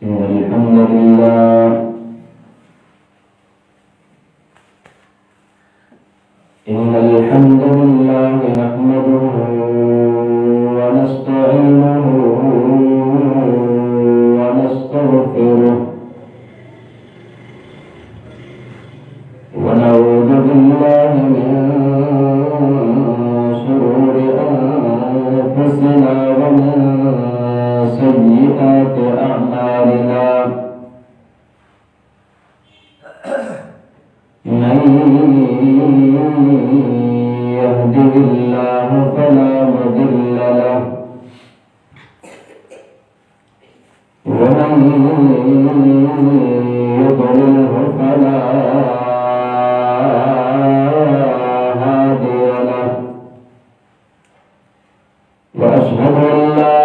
إن الحمد لله نحمده ونستعينه ونستغفره ونعوذ بالله من شرور أنفسنا ومن سيئات أعمالنا من يهده الله فلا مضل له ومن يضلله فلا هادي له وأشهد أن لا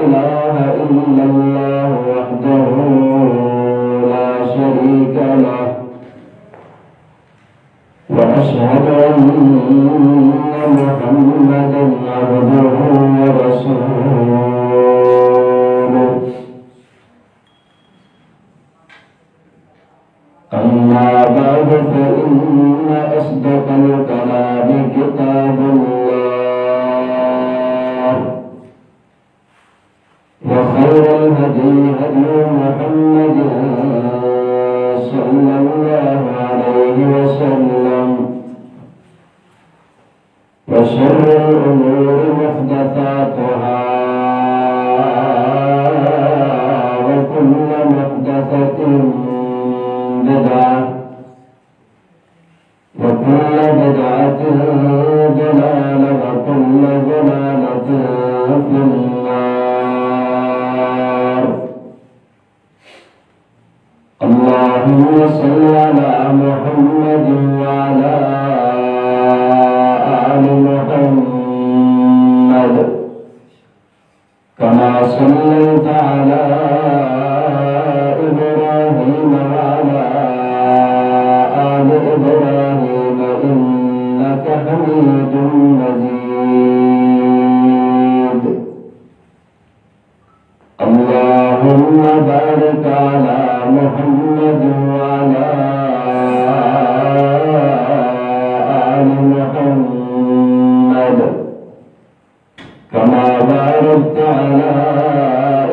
إله إلا الله وحده لا شريك له وأشهد أن محمدا عبده ورسوله أما بعد فإن أصدق الكلام كتاب الله وخير الهدي هدي محمد صلى الله عليه وسلم وشر الأمور محدثاتها وكل محدثة بدعة وكل بدعة ضلالة وكل ضلالة في النار. اللهم صل على محمد وعلى آل محمد كما صليت على إبراهيم وعلى آل إبراهيم إنك حميد مجيد. اللهم بارك على محمد وعلى آل محمد كما باركت على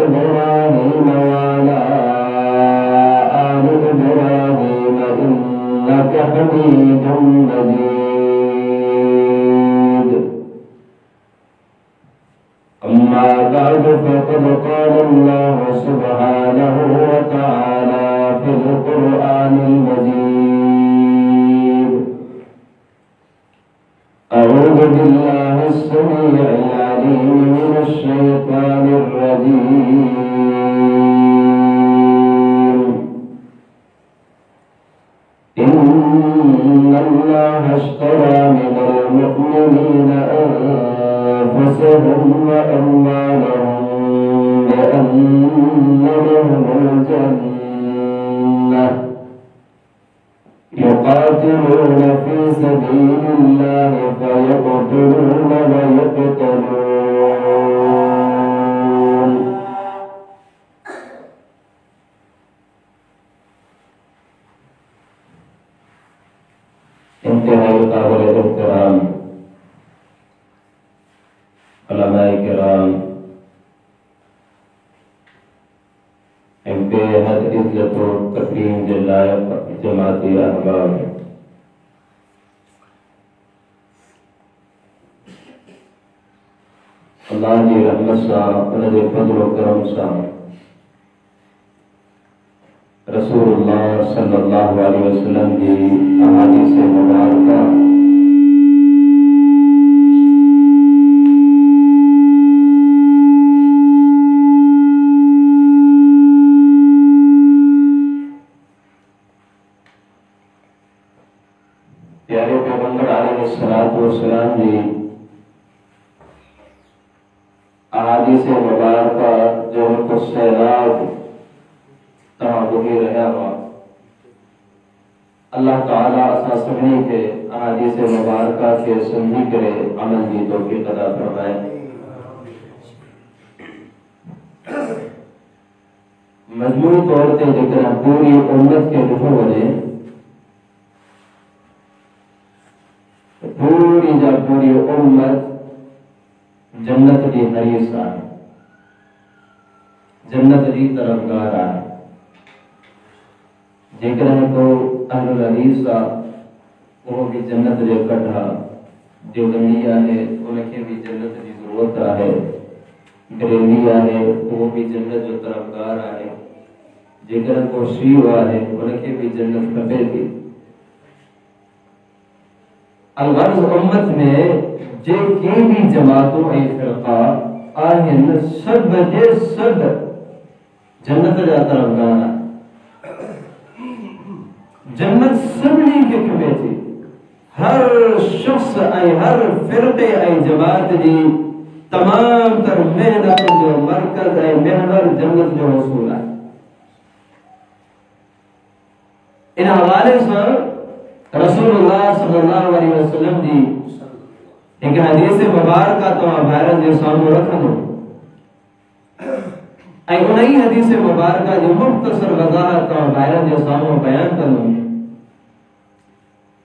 إبراهيم وعلى آل إبراهيم إنك حميد مجيد. أما بعد فقد قال الله سبحانه وتعالى في القرآن المجيد: أعوذ بالله السميع العليم من الشيطان الرجيم. إن الله اشترى من المؤمنين أنفسهم وأموالهم بأن لهم الجنة يقاتلون في سبيل الله فيقتلون ويقتلون. انتہائی قابل احترام علماء کرام، بے حد عزت و تکریم کے لائق جماعتی احباب، اللہ کی رحمت سا، انہوں نے فضل و کرم سا رسول اللہ صلی اللہ علیہ وسلم کی احادیث مبارکہ پیارے پیغمبر علیہ السلام جی احادیث مبارکہ جو کو سیلاب رہا ہوا اللہ تعالیٰ اسا سبھی کے احادیث مبارکہ کے سنی کرے عمل کی توفیق عطا فرمائے. مجموعی طور تے ذکر پوری امت کے دفعہ بنے پوری امت جنت کی حریص آئے، جنت کی طرفدار آئے. ذکر ہے تو اہل الحدیث وہ بھی جنت دے کٹھا دیوبندیہ ہے انہیں کے بھی جنت کی ضرورت ہے، بریلویہ ہے وہ بھی جنت جو طرفدار ہے، ذکر کو شیعہ ہے انہیں کے بھی جنت کھپے گی. الغرض امت میں جے کی بھی جماعتوں ای فرقہ آہن سب جے سب جنت جا طرفدار ہے. جنت سبنی کے کھبے تھی، ہر شخص ای ہر فرقے ای جماعت دی تمام تر محنت جو مرکز ای محور جنت جو حصول ہے. ان حوالے سے رسول اللہ صلی اللہ علیہ وسلم دی ایک حدیث مبارکہ تو بھائرن جو سامنے رکھا دو ای انہی حدیث مبارکہ جو مختصر وضاحت تو بھائرن جو سامنے بیان کروں.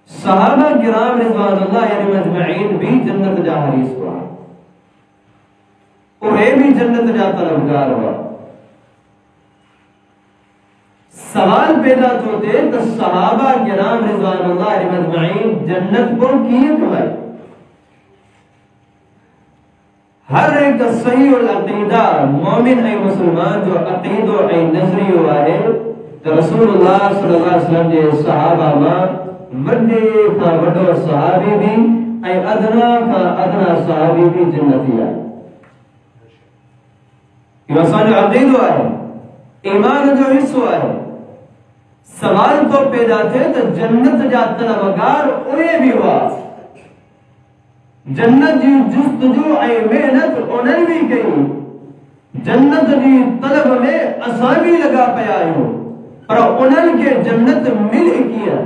صحابہ کرام رضوان اللہ یعنی مجمعین بھی جنت جا حریص ہوا، انہیں بھی جنت جا طلبگار ہوا. سوال پیدا ہوتے تو صحابہ کرام رضوان اللہ علیہ مجمعین جنت کو کیے کمائی؟ ہر ایک صحیح العقیدہ مومن ای مسلمان جو عقیدہ ای نظری ہوا ہے تو رسول اللہ صلی اللہ علیہ وسلم کے صحابہ ماں وڈے کا وڈو صحابی بھی ای ادنا کا ادنا صحابی بھی جنتی ہے. یہ سانجو عقیدہ ہے، ایمان جو حصہ ہے. سوال تو پیدا تھے تو جنت جا طلبگار انہیں بھی ہوا، جنت جی جستجو ای محنت انہیں بھی گئی، جنت جی طلب میں اسامی لگا پیا ہوں، پر انہیں کے جنت مل کیا،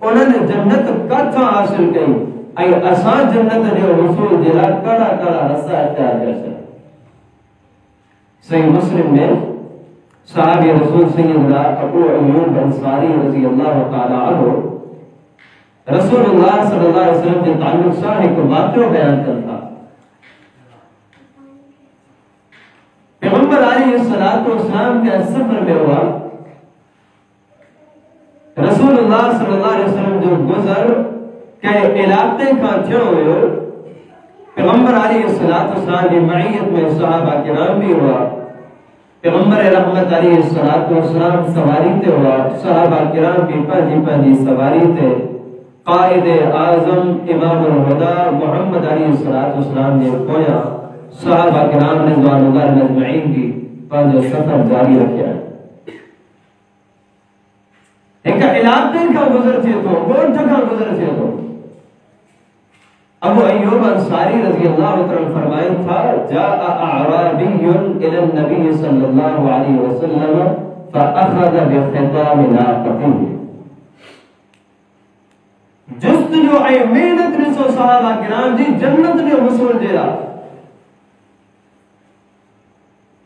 انہیں جنت کتھا حاصل کی ای اسان جنت جو حصول جلا کڑا کڑا رسا اختیار جیسے. صحیح مسلم میں صحابی رسول سیدنا ابو ایوب انصاری رضی اللہ تعالی عنہ رسول اللہ صلی اللہ علیہ وسلم کے تعلق سے ایک واقعہ بیان کرتا. پیغمبر علیہ السلام کے سفر میں ہوا، رسول اللہ صلی اللہ علیہ وسلم جو گزر کے علاقے کا جو ہوئے پیغمبر علیہ السلام کی معیت میں صحابہ کرام بھی ہوا. پیغمبر رحمت علیہ السلام سواری تے ہوا، صحابہ کرام بھی پہنجی سواری تے. قائد اعظم امام الہدا محمد علیہ السلام نے پویا صحابہ کرام رضوان اللہ مجمعین کی پانچ سفر جاری رکھا. ایک علاقے کا گزر تھے تو گوٹھ کا گزر تھے تو ابو ایوب انصاری رضی اللہ عنہ فرمائے تھا جاء اعرابی الى النبی صلی اللہ علیہ وسلم فاخذ بخطام ناقته. جست جو اے محنت نے سو صحابہ کرام جی جنت نے حصول دیا.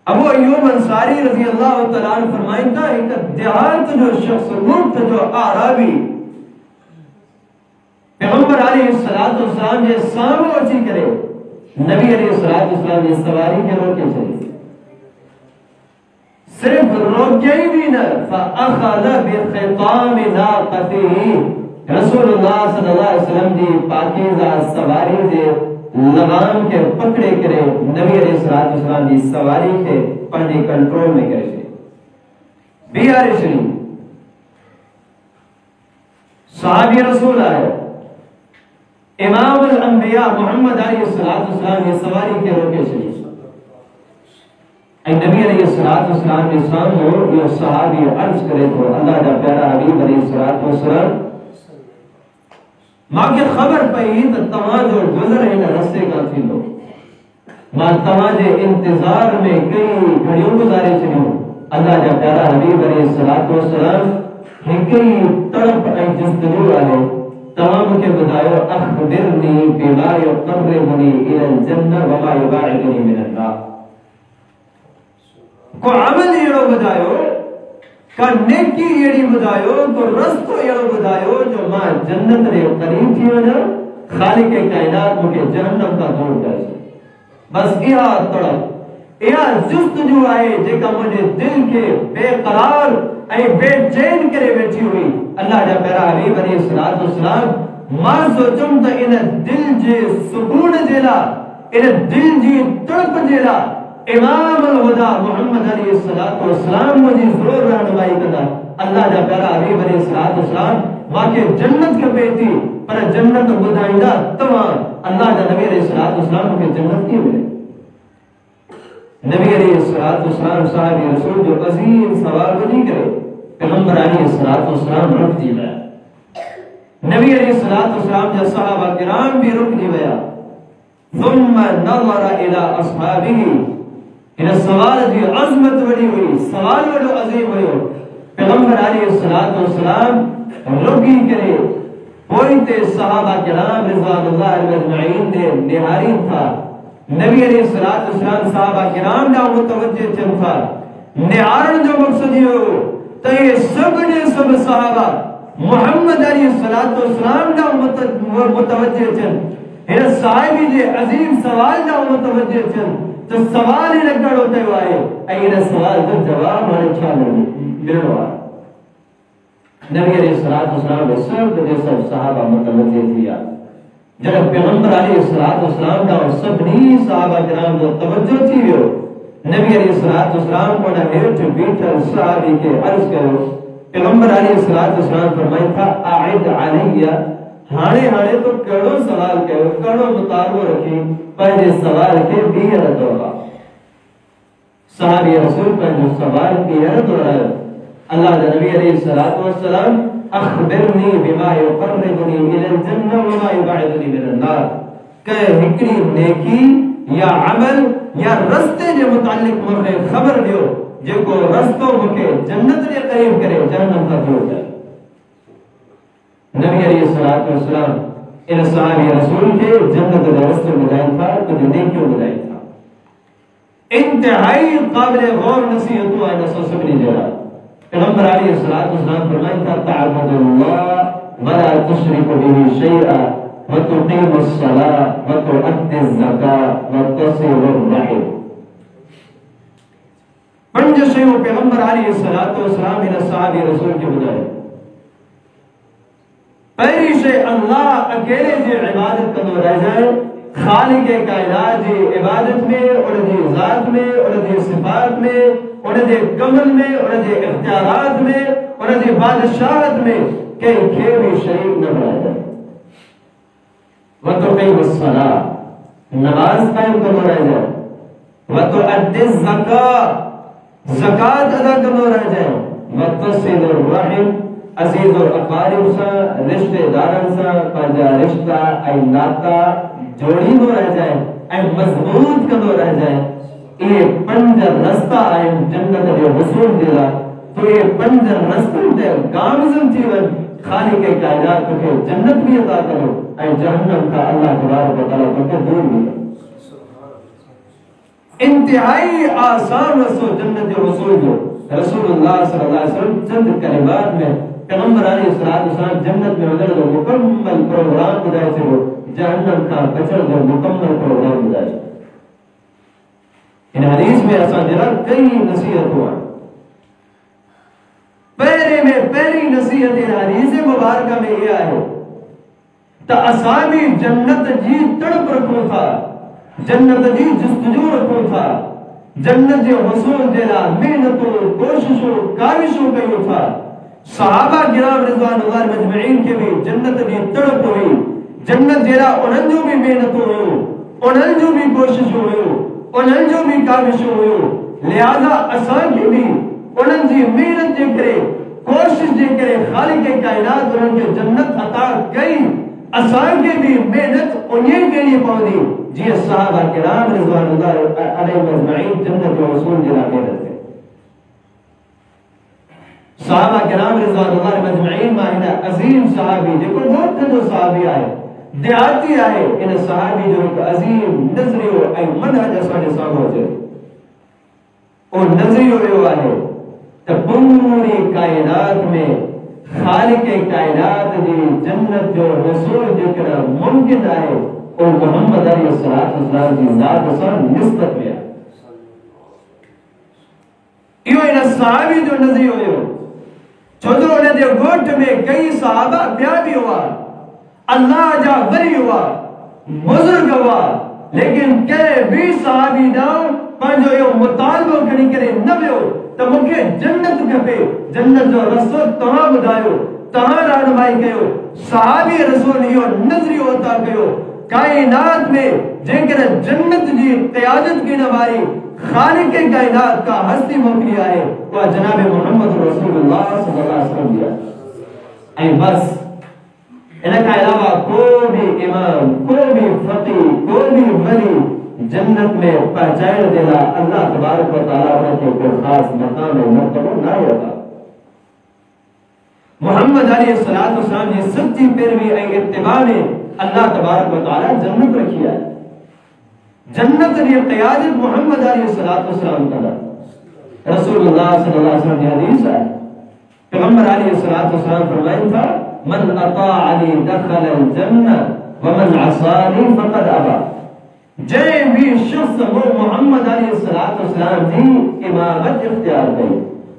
ابو ایوب انصاری رضی اللہ تعالیٰ عنہ فرمائے تھا ایک دیہات جو شخص لوگ جو اعرابی پیغمبر علیہ السلام یہ سامو اچھی کرے نبی علیہ السلام یہ سواری کے روکے چلے صرف روکے بھی نہ فَأَخَذَ بِخِطَامِ نَاقَتِهِ. رسول اللہ صلی اللہ علیہ وسلم جی پاکیزہ سواری دے لغام کے پکڑے کرے نبی علیہ السلام جی سواری کے پڑھنے کنٹرول میں کرے سے بیار شریف صحابی رسول آئے امام الانبیاء محمد علیہ السلام یہ سواری کے روکے شریف نبی علیہ السلام کے سامنے یہ صحابی عرض کرے تو اللہ جا پیارا حبیب علیہ السلام ماں کے خبر پئی تو تمام جو گزر ہے نا رستے کا تھی لو ماں تمام جو انتظار میں کئی گھڑیوں گزارے چلیوں اللہ جا پیارا حبیب علیہ السلام کئی تڑپ ای جستجو والے تمام کے بدایو اخبرنی بما یقربنی الى الجنہ وما یباعدنی من النار. کو عمل یہ لوگ بدایو کا نیکی ایڑی بدایو تو رستو ایڑو بدایو جو ماں جنت رے قریب تھی ہونا خالق کائنات مجھے جہنم کا دور کر بس یہ طڑپ یہ جستجو آئے جے کا مجھے دل کے بے قرار اے بے چین کرے بیٹھی ہوئی اللہ جا پیرا حبیب علیہ السلام ماں سوچم تا انہ دل جے سکون جیلا انہ دل جی تڑپ جیلا امام الہدا محمد علیہ السلام مجھے ضرور رہنمائی کرنا اللہ جا پیارا حبیب علیہ السلام واقع جنت کے بیتی پر جنت بدائندہ تمام اللہ جا نبی علیہ السلام کے جنت کی ملے نبی علیہ السلام صاحب رسول جو عظیم سوال کو نہیں کرے پیغمبر علیہ السلام رکھ دی گیا نبی علیہ السلام جو صحابہ کرام بھی رکھ دی گیا ثم نظر الى اصحابه ان سوال دی عظمت بڑی ہوئی سوال بڑو عظیم ہوئی پیغمبر علیہ السلام رکی کرے کوئی تے صحابہ کرام رضوان اللہ علیہ اجمعین نے نہاری تھا نبی علیہ السلام صحابہ کرام نہ متوجہ چن تھا نہارن جو مقصد ہو تو یہ سب نے سب صحابہ محمد علیہ السلام نہ متوجہ چن ان صاحبی جے عظیم سوال نہ متوجہ چن تو سوال ہی لگڑ ہوتے ہوئے اینا سوال تو جواب ہمارے چھا ملنوا نبی علیہ السلام نے سب جیسا صحابہ متوجہ دیا جب پیغمبر علیہ السلام کا سبنی صحابہ کرام جو توجہ تھی ہو نبی علیہ السلام کو نہ ہیٹ بیٹھا صحابی کے عرض کرو پیغمبر علیہ السلام فرمائی تھا اعد علیہ ہانے تو کڑوں سوال کہو کڑوں مطالبہ رکھی پہلے سوال کے بھی حرد ہوگا صحابی رسول پر جو سوال کی حرد ہو رہا ہے اللہ نبی علیہ السلام اخبرنی بما یقربنی الى الجنہ وما یبعدنی من النار کہ ہکڑی نیکی یا عمل یا رستے جو متعلق مجھے خبر دیو جو کو رستوں مکے جنت نے قریب کرے جہنم کا دور جائے نبی علیہ السلام ان صحابی رسول کے جنت کے راستے بتایا تھا تو نیکیوں بتایا تھا انتہائی قابل غور نصیحت ہوا ہے سبنی جرا پیغمبر علیہ السلام فرمایا تھا تعبد اللہ ولا تشرک به شیئا وتقیم الصلاة وتؤدي الزکاة وتصل الرحم پنج شیوں پیغمبر علیہ السلام ان صحابی رسول کے بتایا پہلی سے اللہ اکیلے جی عبادت کرنا رہ جائے خالق کائنات جی عبادت میں اور جی ذات میں اور جی صفات میں اور جی کمل میں اور جی اختیارات میں اور جی بادشاہت میں کہیں کھے بھی شریک نہ بنا جائے وَتُقِيمُ الصَّلَاةِ نماز قائم کرنا رہ جائے وَتُؤَدِّ الزَّكَاةِ زکاة ادا کرنا رہ جائے وَتَصِلُ الرَّحِمِ عزیز و اقارب سا رشتہ دارن سا پنجا رشتہ ای ناتا جوڑی نو رہ جائے ای مضبوط کنو رہ جائے یہ پنجر رستہ آئے جنت دے حصول دیلا تو یہ پنجر رستہ دے گامزن تیون خالق کائنات کے جنت بھی عطا کرو ای جہنم کا اللہ تبارک و تعالی کو دور بھی انتہائی آسان رسول جنت حصول جو رسول اللہ صلی اللہ علیہ وسلم چند کلمات میں پیغمبر علیہ السلام جنت میں اگر جو مکمل پروگرام بدائے تھے وہ جہنم کا بچر جو مکمل پروگرام بدائے تھے ان حدیث میں ایسا جرا کئی نصیحت ہوا پہلی نصیحت ان حدیث مبارکہ میں یہ آئے تا اصحابی جنت جی تڑپ رکھو تھا جنت جی جستجو رکھو تھا جنت جو حصول دیلا محنتوں کوششوں کاوشوں کیوں تھا صحابہ کرام رضوان اللہ مجمعین کے بھی جنت بھی تڑپ ہوئی جنت دیلا انہن جو بھی محنتوں ہوئے انہن جو بھی کوششوں ہوئے انہن جو بھی کاوشوں ہوئے لہذا اسان کی بھی انہن جی محنت دے کرے کوشش دے کرے خالق کائنات انہن کے جنت عطا گئی اسان کے بھی محنت انہیں کے لیے پہنچی جی صحابہ کرام رضوان اللہ علیہ مجمعین جنت و حصول دیلا محنت ہے صحابہ کرام رضوان اللہ مجمعین ماہنہ عظیم صحابی جو کوئی بہت جو صحابی آئے دیاتی آئے ان صحابی جو ایک عظیم نظری و ای منحج اسانے سامو جائے اور نظری ہوئے آئے تو پوری کائنات میں خالق کائنات دی جنت جو رسول جکر ممکن آئے اور محمد علیہ السلام کی ذات سر نسبت میں ایو اینا صحابی جو نظری ہوئے ہو چھوٹر انہیں دے گوٹ میں کئی صحابہ بیا بھی ہوا اللہ جا بری ہوا بزرگ ہوا لیکن کہے بھی صحابی ناؤ پانچو یہ مطالبہ کرنی کرے نبیو تو مکھے جنت کپے جنت جو رسول تہاں بدایو تہاں رہنمائی کہو صحابی رسول یہ نظری ہوتا کہو کائنات میں جنکر جنت جی قیادت کی نواری خالق کائنات کا ہستی موکلی آئے وہ جناب محمد رسول اللہ صلی اللہ علیہ وسلم دیا این بس انہا کا علاوہ کوئی بھی امام کوئی بھی فقی کوئی بھی ولی جنت میں پہنچائے دینا اللہ تبارک و تعالیٰ کے کوئی خاص مقام مرتبہ نہ ہوتا محمد علیہ السلام نے سچی پیروی اور اتباع میں اللہ تبارک و تعالیٰ جنت رکھی ہے جنت نے قیادت محمد علیہ السلام کا رسول اللہ صلی اللہ علیہ وسلم کی حدیث ہے پیغمبر علیہ السلام فرمائیں تھا من اطاعنی دخل الجنہ ومن عصانی فقد ابا جے بھی شخص وہ محمد علیہ السلام کی امامت اختیار کی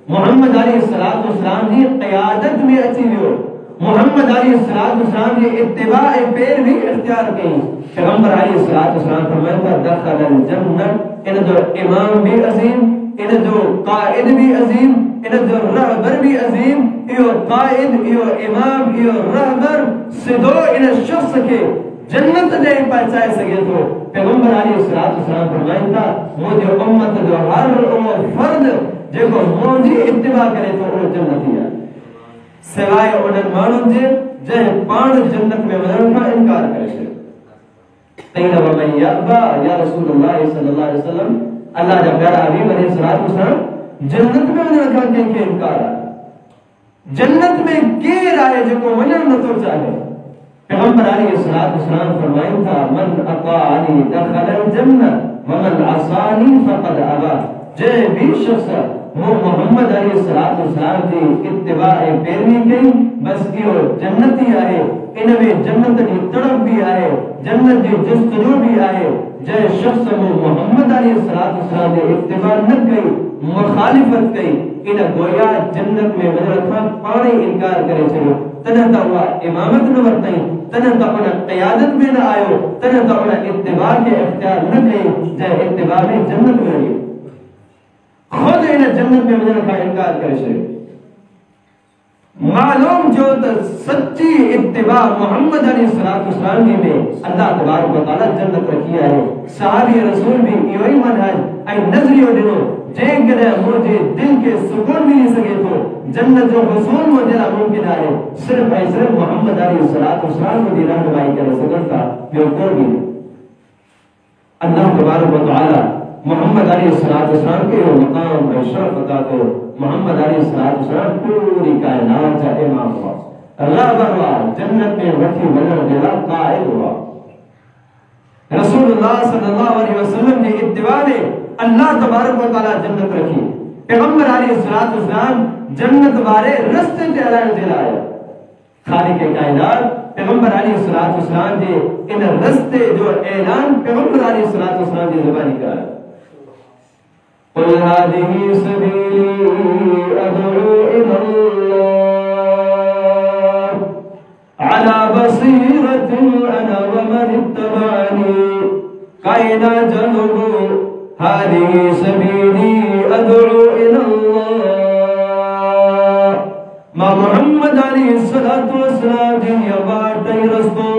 محمد علیہ السلام کی قیادت میں اچھی ہو محمد علیہ السلام کی اتباع پیر بھی اختیار کی پیغمبر علیہ السلام فرماتا دخل الجنہ ان جو امام بھی عظیم ان جو قائد بھی عظیم ان جو رہبر بھی عظیم ایو قائد ایو امام ایو رہبر سدو ان شخص کے جنت دے پہنچائے سکے تو پیغمبر علیہ السلام فرماتا مجھے امت جو ہر فرد جے کو موجی اتباع کرے تو وہ جنتی ہے سوائے انہن مانون جے پان جنت میں ودن کا انکار کرے قیل ومن یابا یا رسول اللہ صلی اللہ علیہ وسلم اللہ جب پیارا حبیب علیہ السلام جنت میں ودن کا کے انکار ہے جنت میں کیر آئے جو کو ودن نہ تو چاہے پیغمبر علیہ السلام فرمائیں تھا من اطاعنی دخل الجنہ ومن عصانی فقد ابا جے بھی شخص وہ محمد علیہ السلام کی اتباع پیروی کی بس یہ جنتی آئے انہیں جنت کی تڑپ بھی آئے جنت کی جستجو بھی آئے جے شخص وہ محمد علیہ السلام کی اتباع نہ کی مخالفت کی انہیں گویا جنت میں مدرکھا پانے انکار کرے چلو تنہتا ہوا امامت نہ ورتائیں تنہتا اپنا قیادت میں نہ آئے تنہتا اپنا اتباع کے اختیار نہ کی جے اتباع میں جنت میں رہی خود انہیں جنت میں مدرکھا انکار کرے چلو معلوم جو سچی اتباع محمد علیہ السلام کی میں اللہ تبارک و تعالیٰ جنت رکھی ہے صحابی رسول بھی یہی منحج ای نظری و دنو جن کے مجھے دل کے سکون بھی نہیں سکے تو جنت جو حصول مجھے ممکن ہے صرف محمد علیہ السلام کو دی رہنمائی کرے سکتا جو کوئی بھی اللہ تبارک و تعالیٰ محمد علیہ السلام کے مقام اور شرف عطا کو محمد علیہ السلام پوری کائنات کا امام ہوا رہبر ہوا جنت میں رکھی بدر دیلا قائد ہوا رسول اللہ صلی اللہ علیہ وسلم نے اتباع میں اللہ تبارک و تعالیٰ جنت رکھی پیغمبر علیہ السلام جنت بارے رستے تے اعلان دلایا خالق کائنات پیغمبر علیہ السلام نے ان رستے جو اعلان پیغمبر علیہ السلام کی زبانی کا ہے قل هذه سبيلي أدعو إلى الله على بصيرة أنا ومن اتبعني كائنا جنوب هذه سبيلي أدعو إلى الله ما محمد عليه الصلاة والسلام دنيا بارتي رسطو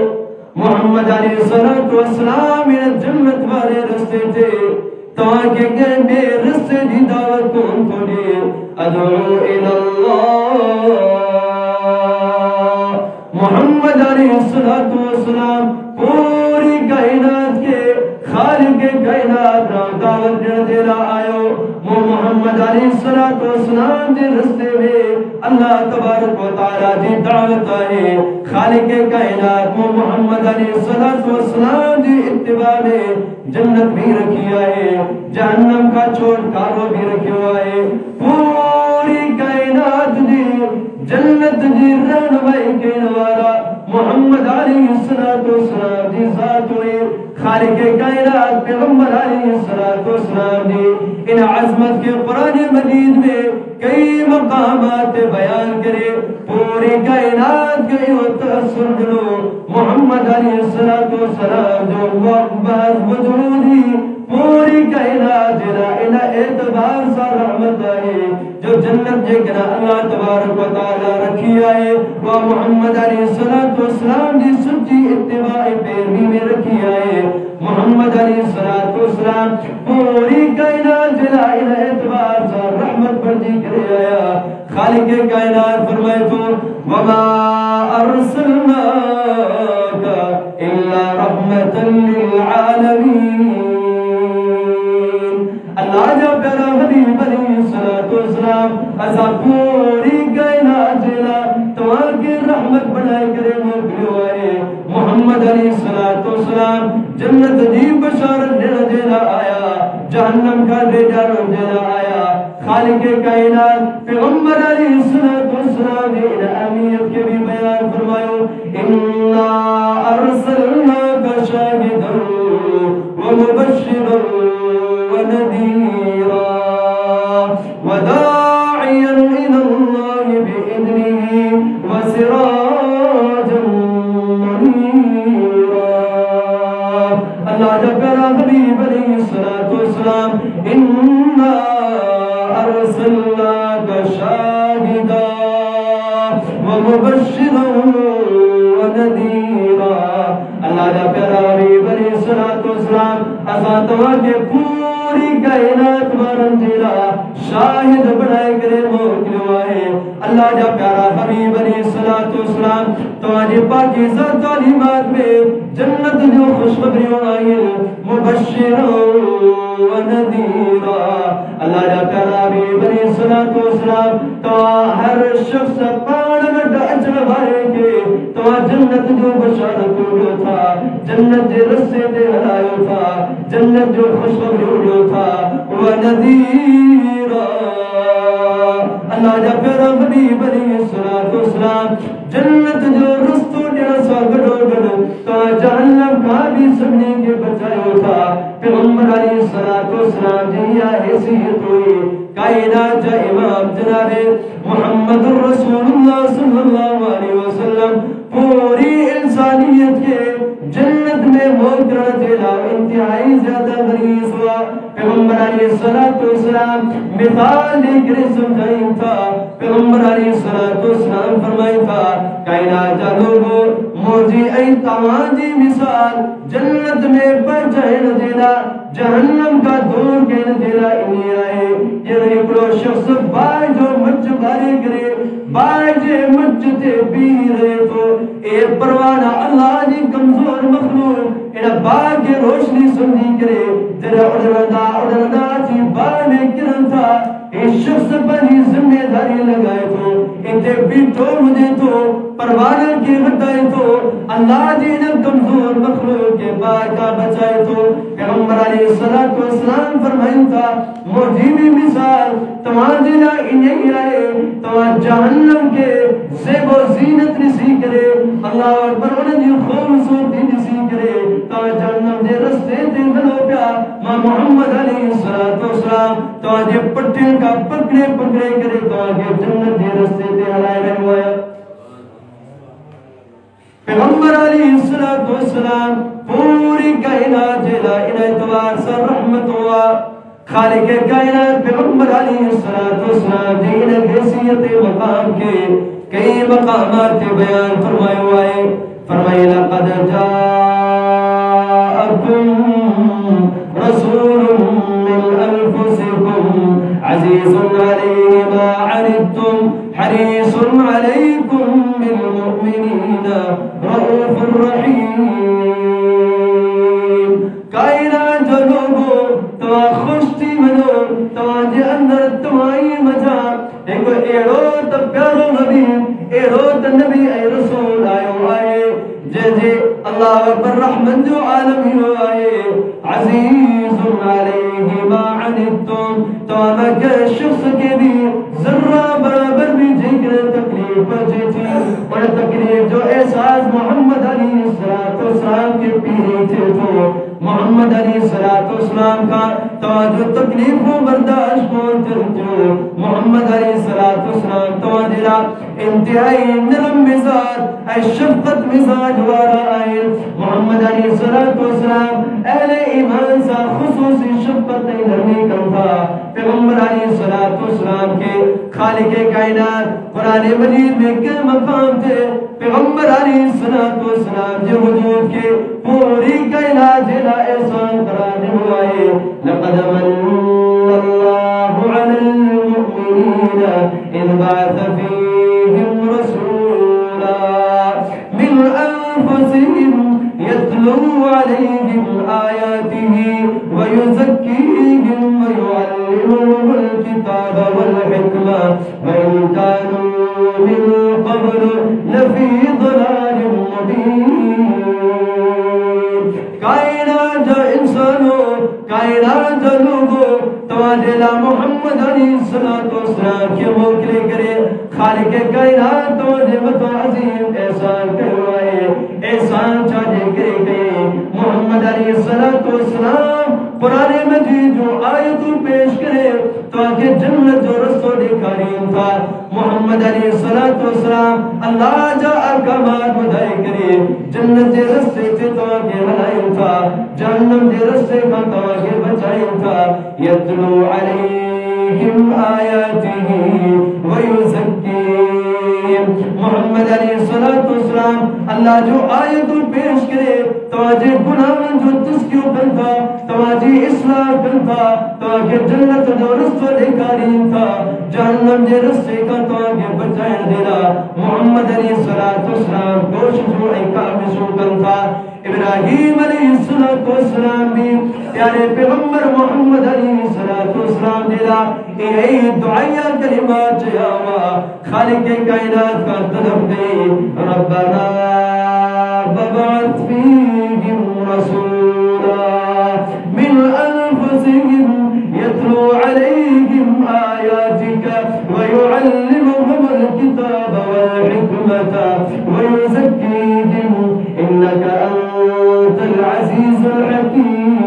محمد عليه الصلاة والسلام من الجنة باري رسطي تاکہ کہ میرے رسے دی دعوت کو ان کو دے ادعو الاللہ محمد علیہ السلام پوری کائنات کے خالق کائنات دعوت دے رہا آئے وہ محمد علیہ السلام دے رستے میں اللہ تبارک و تعالیٰ دی دعوت آئے خالق کائنات وہ محمد علیہ السلام دی اتباع میں جنت بھی رکھی آئے جہنم کا چھوٹ کارو بھی رکھی آئے پوری جی رہنمائی کہنے والا محمد علیہ السلام جی ذات ہوئی خالق کائنات پیغمبر علیہ السلام جی ان عظمت کے قرآن مجید میں کئی مقامات بیان کرے پوری کائنات کے تأثر جنو محمد علیہ السلام جو وقت وجودی پوری کائنات جنا ان اعتبار سا رحمت آئے جو جنت جکنا اللہ تبارک و تعالی رکھی آئے وہ محمد علیہ السلام جی سچی اتباع پیروی میں رکھی آئے محمد علیہ السلام پوری کائنات جنا ان اعتبار سا رحمت پر جی کرے آیا خالق کائنات فرمائے تو وما ارسلناک الا رحمتا للعالمین اللہ جب پیرا حبیب علیہ السلام ازا پوری کائنات جنا تمہاں کی رحمت بنائے کرے موکلو آئے محمد علیہ السلام جنت جی بشارت دینا آیا جہنم کا دے جانم دینا آیا خالق کائنات پیغمبر علیہ السلام نے ان اہمیت کے بھی بیان فرمائیو اِنَّا أَرْسَلْنَاكَ شَاهِدًا وَمُبَشِّرًا وَنَذِيرًا وَدَاعِيًا إِلَى اللَّهِ بِإِذْنِهِ وَسِرَاجًا مُنِيرًا اللہ جب کرا حبیب علیہ السلام اِنَّا أَرْسَلْنَاكَ شَاهِدًا وَمُبَشِّرًا وَنَذِيرًا اللہ جب کرا حبیب علیہ السلام اساتوا کے پوری کائنات مارنجیلا شاہد بنائے کرے موکلو آئے اللہ جا پیارا حبیب علیہ السلام تو آج پاکیزہ تعلیمات میں جنت جو خوشخبریوں آئے مبشرا و نذیرا اللہ جا پیارا حبیب علیہ السلام تو ہر شخص پاڑمٹ اجر بھائے کے تو جنت جو بشارت جو تھا جنت جو رسے دے ہلائیو تھا جنت جو خوشخبریوں جو تھا وَنَذِيرًا اللہ جا پیرا حبیب علیہ السلام جنت جو رستو جنا سا گڑو گڑو تو جہنم کا بھی سمجھے کے بچائیو تھا پیغمبر علیہ السلام جنیا حیثیت ہوئی کائنات جا امام جناب محمد رسول اللہ صلی اللہ علیہ وسلم پوری انسانیت کے جنت میں موقع دیلا انتہائی زیادہ غریض ہوا پیغمبر علیہ السلام مثال لے کر سمجھائیں تھا پیغمبر علیہ السلام فرمائیں تھا کائنات جا لوگو موجی این تماجی مثال جنت میں بچائن دیلا جہنم کا دور کہن دیلا انہی آئے یہ ایکڑو شخص بائی جو مجھ بارے کرے بائی جے مجھ تے بھی رہے تو اے پروانہ اللہ جی کمزور مخلوق اینا بائی کے روشنی سمجھی کرے جرہ اڑندا جی بائی میں کرن تھا اے شخص بنی ذمہ داری لگائے تو انتے بیٹھو مجھے تو پروانہ کی ہٹائے تو اللہ جی نے کمزور مخلوق کے بائی کا بچائے تو پیغمبر علیہ السلام فرمائن تھا موجیبی مثال تمہاں جنہ انہیں آئے تمہاں جہنم کے زیب و زینت نسی کرے اللہ اکبر انہیں جی خوبصورتی نسی کرے تمہاں جہنم دے رستے دے بلو پیا ماں محمد علیہ السلام تمہاں جی پٹھے کا پکڑے کرے تمہاں جی جنت دے رستے دے ہلائے رہنوایا پیغمبر علیہ السلام پوری کائنات جلا ان اعتبار سے رحمت ہوا خالق کائنات پیغمبر علیہ السلام جی ان حیثیت مقام کے کئی مقامات بیان فرمائے ہوئے فرمائے لقد جاءکم رسول من انفسکم عزیز علیہ ما عنتم حریص علیکم بالمؤمنین رؤوف الرحیم کائنات جو لوگو تو خوشتی منو تو آجے اندر تمہائی مجا ایک ایڑو تا پیارو حبیب ایڑو تا نبی اے رسول آئے آئے جیسے اللہ اکبر رحمت جو عالمی ہو آئے عزیز علیہ ما عنتم تو آمکہ شخص کے بھی ذرہ برابر بھی جگر تکلیف تکلیف پہنچی تھی اور تکلیف جو احساس محمد علیہ السلام کے پیری تھے تو محمد علیہ السلام کا توجہ تکلیف و برداشت کونتے جو محمد علیہ السلام توجہ انتہائی نرم مزاج اے شفقت مزاج وارا آئے محمد علیہ السلام اہل ایمان سا خصوصی شفقت نرمی کم تھا پیغمبر علیہ السلام کے خالق کائنات قرآن مجید میں کیا مقام تھے پیغمبر علیہ السلام جو وجود کے پوری کائنات جلا احسان کرانے ہوئے لقد من اللہ علی المؤمنین اذ بعث فیہم رسولا من انفسهم يتلو عليهم آياته ويزكيهم ويعلمهم الكتاب والحكمة وإن كانوا من قبل لفي ضلال مبين کائنات انسانوں کائنات لوگوں تواجلہ محمد علیہ السلام کے موکلے کرے خالق کائنات تواجہ بطو عظیم احسان کروائے احسان چاہے کرے گئے محمد علیہ السلام قرآن مجید جو آیتوں پیش کرے تاکہ جنت جو رسو دکھاریم تھا محمد علیہ السلام اللہ جا احکامات بدائے کرے جنت کے رستے سے تاکہ ہلائیم تھا جہنم کے رستے کا تاکہ بچائیم تھا یتلو علیہم آیاتہ ویزکیم محمد علیہ السلام اللہ جو آیتوں پیش کرے تواجہ گناہن جو تسکیو کرتا تواجہ اصلاح کرتا تاکہ جنت جو رسو دکھاریم تھا جہنم کے رستے کا تاکہ بچائیں دینا محمد علیہ السلام کوشش جو احکام شو کرتا ابراہیم علیہ السلام بھی پیارے پیغمبر محمد علیہ السلام دینا یہی دعائیہ کلمات چاہوا خالق کائنات کا طلب دے ربنا ببعث فیہم رسولا من انفسهم يتلو عليهم آياتك ويعلمهم الكتاب والحكمة ويزكيهم إنك أنت العزيز الحكيم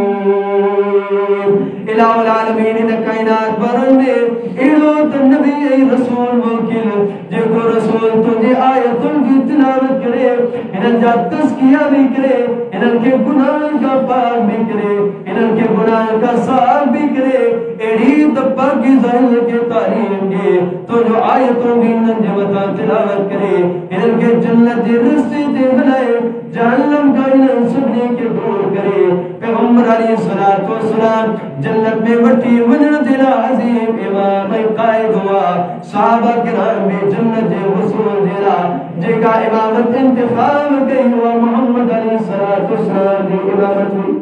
الہ العالمین ان کائنات برندے ایلو تنبی ای رسول موکل جے کو رسول تجھے آیتن کی تلاوت کرے انہن جا تذکیہ بھی کرے انہن کے گناہ کا پاک بھی کرے انہن کے گناہ کا صاف بھی کرے ایڑی دبا کی ظاہر کے تعلیم کے تو جو آیتوں بھی انہن جمتا تلاوت کرے انہن کے جنت جے رستے تے بلائے جہنم کا انہن سبنے کے دور کرے پیغمبر علیہ السلام جنت میں وٹی ونن دلا عظیم امام قائد ہوا صحابہ کرام میں جنت جے حصول دلا جے کا امامت انتخاب کئی ہوا محمد علیہ السلام دی امامت ہوئی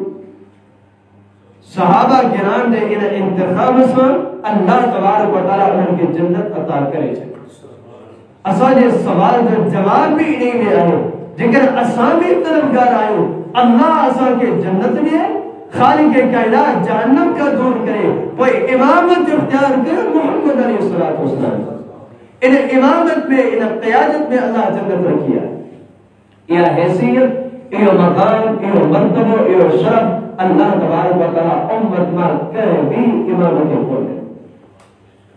صحابہ کرام دے ان انتخاب سے اللہ تبارک و تعالیٰ ان کی جنت عطا کرے چھے اسا جے سوال جو جواب بھی نہیں لے آئے جگر اسامی طرفگار آئے اللہ اسا کے جنت میں خالق کائنات جہنم کا دور کرے وہ امامت اختیار کرے محمد علیہ السلام ان امامت میں ان قیادت میں اللہ جنت رکھیا یہ حیثیت یہ مقام یہ مرتبہ یہ شرف اللہ تبارک و تعالی امت میں کبھی امامت کھولے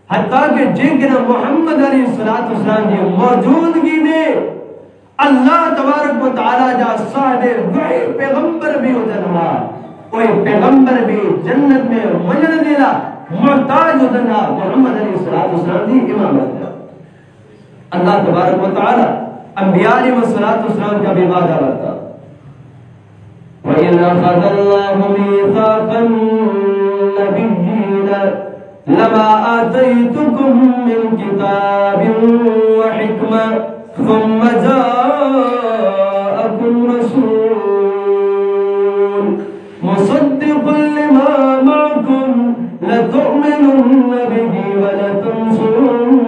حتیٰ کہ جن محمد علیہ السلام کی موجودگی میں اللہ تبارک و تعالی جا صاحب وحی پیغمبر بھی ہو جنہا کوئی پیغمبر بھی جنت میں مجن دیلا محتاج ہوتا محمد علیہ السلام دی امامت ہے اللہ تبارک و تعالی انبیاء علیہ السلام کا بھی وعدہ رکھتا وَإِنْ أَخَذَ اللَّهُ مِيثَاقَ النَّبِيِّينَ لَمَا آتَيْتُكُم مِّن كِتَابٍ وَحِكْمَةٍ ثُمَّ جَاءَكُمْ رَسُولٌ مصدق لما معكم لتؤمنن به ولتنصرن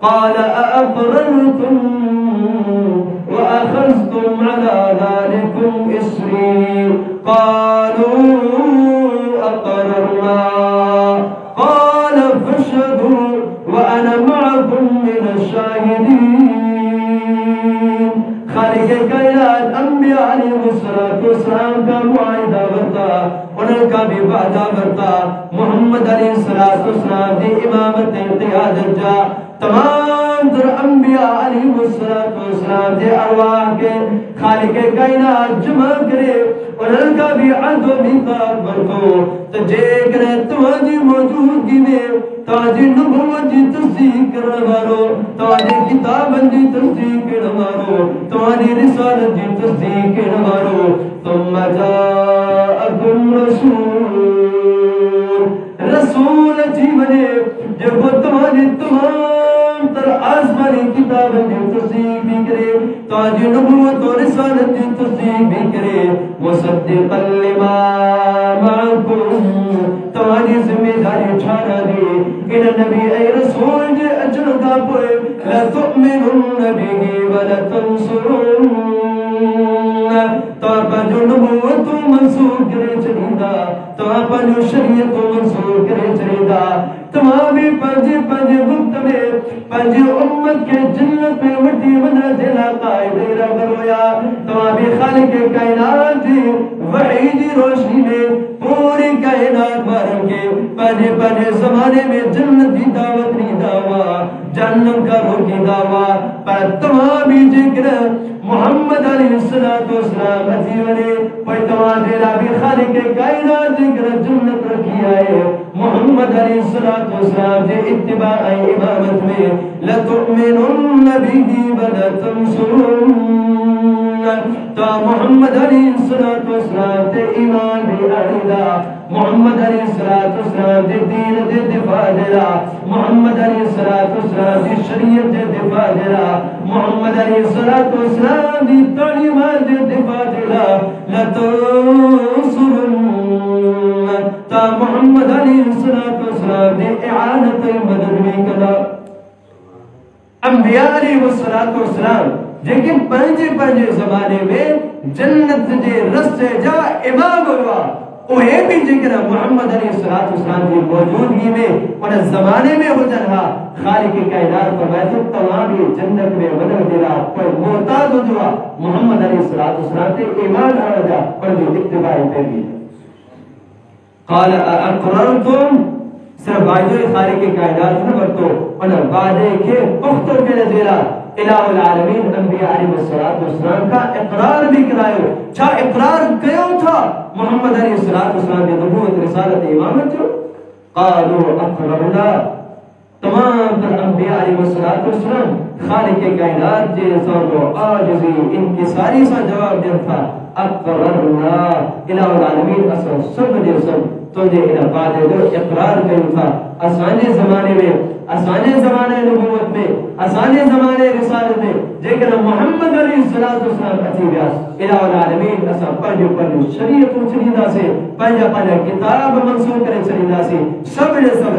قال أأقررتم وأخذتم على ذلكم إصري قالوا أقررنا قال فاشهدوا وأنا معكم من انہوں کا بھی وعدہ برتا محمد علیہ السلام دی امامت قیادت جا تمام در انبیاء علیہ السلام دے ارواح کے خالق کائنات جمع کرے انہوں کا بھی عہد و میثاق برتو تو جے کرے تمہاری موجودگی میں تمہاری نبوت جی تصدیق کرنے والو تمہاری کتابن جی تصدیق کرنے والو تمہاری رسالت جی تصدیق کرنے والو ثم جاءکم رسول جی بنے جب وہ تمہاری تمام تر آسمانی کتابن جی تصدیق بھی کرے تمہاری نبوت و رسالت جی تصدیق بھی کرے مصدقا لما معکم تمہاری ذمہ داری اٹھانا دی ان نبی اے رسول جے اجر دا پوئے لَتُؤْمِنُنَّ بِهِ وَلَتَنْصُرُنَّ تاپا جو نبوت منصور کرے چلیدہ تاپا جو شریعت منصور کرے چلیدہ تمامی پنجے وقت میں پنجے امت کے جنت میں وٹی منا جلا قائد رب رویا تمامی خالق کائنات وحی دی روشنی میں پوری کائنات بارن کے پنجے زمانے میں جنت دی دعوت نہیں دعویٰ جہنم کا روکی دعویٰ پر تمامی ذکر محمد علیہ السلام عزیونے پوئی تمامی رابی خالق کائنات ذکر جنت رکھی آئے محمد علیہ السلام جے اتباع امامت میں لَتُؤْمِنُنَّ بِهِ وَلَتَنْصُرُنَّ تا محمد علیہ السلام تے ایمان بھی اڑیدہ محمد علیہ السلام دے دین دے دفاع دیرا محمد علیہ السلام دی شریعت دے دفاع دیرا محمد علیہ السلام دی تعلیمات دے دفاع دیرا لَتَنْصُرُنَّ تا محمد علیہ السلام دے اعانت مدد بھی کلا انبیاء علیہ السلام لیکن پنجے زمانے میں جنت دے رستے جا امام ہوا اوہے بھی ذکر محمد علیہ السلام کی موجودگی میں انہیں زمانے میں ہو جنہا خالق کائنات فرمائے تو تمامی جنت میں مدد دیرا کوئی محتاج ہو جوا محمد علیہ السلام تے ایمان آ جا پر جو اتباعی پیری قال اقررتم صرف باجوی خالق کائنات نہ برتو انہیں وعدے کے پختوں کے نظیرہ الہ العالمین انبیاء علیہ السلام کا اقرار بھی کرائے چھا اقرار کیوں تھا محمد علیہ السلام کی نبوت رسالت امامت جو قالوا اقررنا تمام تر انبیاء علیہ السلام خالق کائنات جیسا و آجزی انکساری سا جواب دیا تھا اقررنا الہ العالمین اصلا سب جیسا تو جے الہ بعد جو اقرار کیوں تھا آسانے زمانے نبوت میں آسانے زمانے رسالت میں لیکن محمد علیہ السلام عطیبیاس الہ العالمین اسا پڑھو شریعت چلیدہ سے پنجا کتاب منصور کرے چلیدہ سے سب